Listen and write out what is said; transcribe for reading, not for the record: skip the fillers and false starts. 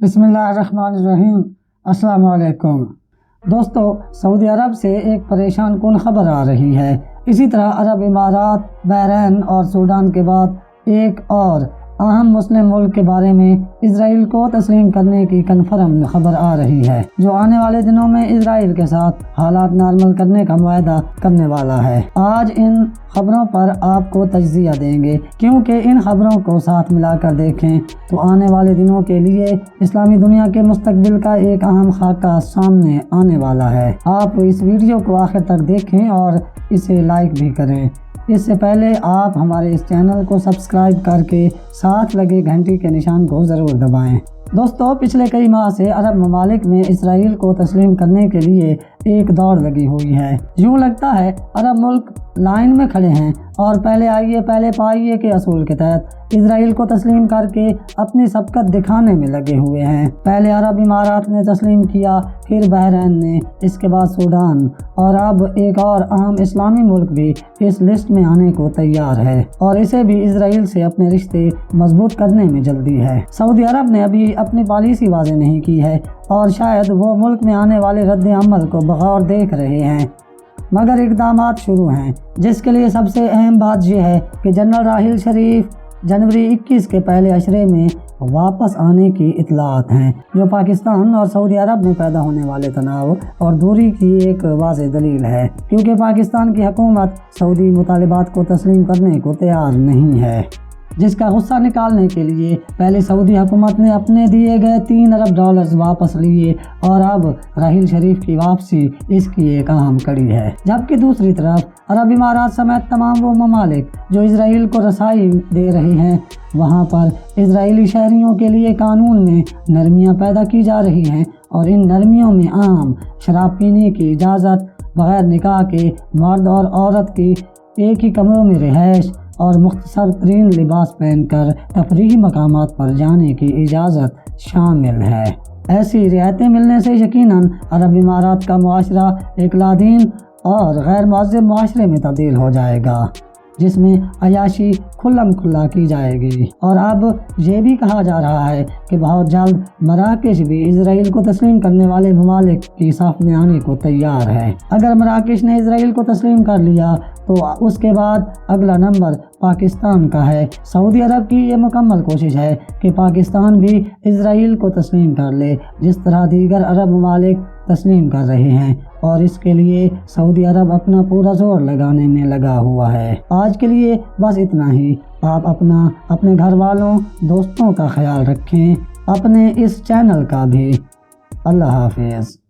बिस्मिल्लाहिर्रहमानिर्रहीम। अस्सलाम वालेकुम दोस्तों, सऊदी अरब से एक परेशान कुन खबर आ रही है। इसी तरह अरब इमारात, बहरीन और सूडान के बाद एक और अहम मुस्लिम मुल्क के बारे में इजराइल को तस्लीम करने की कन्फर्म खबर आ रही है, जो आने वाले दिनों में इजराइल के साथ हालात नॉर्मल करने का मुआहदा करने वाला है। आज इन खबरों पर आपको तज्जिया देंगे, क्योंकि इन खबरों को साथ मिलाकर देखें तो आने वाले दिनों के लिए इस्लामी दुनिया के मुस्तकबिल का एक अहम खाका सामने आने वाला है। आप इस वीडियो को आखिर तक देखें और इसे लाइक भी करें। इससे पहले आप हमारे इस चैनल को सब्सक्राइब करके साथ लगे घंटी के निशान को ज़रूर दबाएं। दोस्तों, पिछले कई माह से अरब ममालिक में इसराइल को तस्लीम करने के लिए एक दौड़ लगी हुई है। यूँ लगता है अरब मुल्क लाइन में खड़े हैं और पहले आइए पहले पाइए के असूल के तहत इजराइल को तस्लीम करके अपनी सबकत दिखाने में लगे हुए हैं। पहले अरब इमारात ने तस्लीम किया, फिर बहरीन ने, इसके बाद सूडान, और अब एक और अहम इस्लामी मुल्क भी इस लिस्ट में आने को तैयार है और इसे भी इजराइल से अपने रिश्ते मजबूत करने में जल्दी है। सऊदी अरब ने अभी अपनी पॉलिसी वाज़ेह नहीं की है और शायद वो मुल्क में आने वाले रद्द अमल को बगौर देख रहे हैं, मगर इक़दामात शुरू हैं। जिसके लिए सबसे अहम बात यह है कि जनरल राहिल शरीफ जनवरी 21 के पहले अशरे में वापस आने की इतलात हैं, जो पाकिस्तान और सऊदी अरब में पैदा होने वाले तनाव और दूरी की एक वाज़ेह दलील है, क्योंकि पाकिस्तान की हुकूमत सऊदी मुतालिबात को तस्लीम करने को तैयार नहीं है, जिसका गुस्सा निकालने के लिए पहले सऊदी हुकूमत ने अपने दिए गए $3 अरब वापस लिए और अब राहिल शरीफ की वापसी इसकी एक अहम कड़ी है। जबकि दूसरी तरफ अरब इमारात समेत तमाम वो ममालिक जो इजराइल को रसाई दे रहे हैं, वहाँ पर इजरायली शहरियों के लिए कानून में नरमियाँ पैदा की जा रही हैं और इन नरमियों में आम शराब पीने की इजाज़त, बग़ैर निकाह के मर्द और औरत की एक ही कमरों में रिहाइश और मुख्तसर तरीन लिबास पहनकर तफरीही मकामात पर जाने की इजाज़त शामिल है। ऐसी रियायतें मिलने से यकीनन अरब इमारात का मुआशरा एक लादीन और गैर मुअज़्ज़ब मुआशरे में तब्दील हो जाएगा, जिसमें अयाशी खुल्लम खुल्ला की जाएगी। और अब ये भी कहा जा रहा है कि बहुत जल्द मराकेश भी इजराइल को तस्लीम करने वाले ममालिक की साफ में आने को तैयार है। अगर मराकेश ने इजराइल को तस्लीम कर लिया तो उसके बाद अगला नंबर पाकिस्तान का है। सऊदी अरब की ये मुकम्मल कोशिश है कि पाकिस्तान भी इजराइल को तस्लीम कर ले, जिस तरह दीगर अरब ममालिक तस्लीम कर रहे हैं, और इसके लिए सऊदी अरब अपना पूरा जोर लगाने में लगा हुआ है। आज के लिए बस इतना ही। आप अपने घर वालों, दोस्तों का ख्याल रखें, अपने इस चैनल का भी। अल्लाह हाफिज़।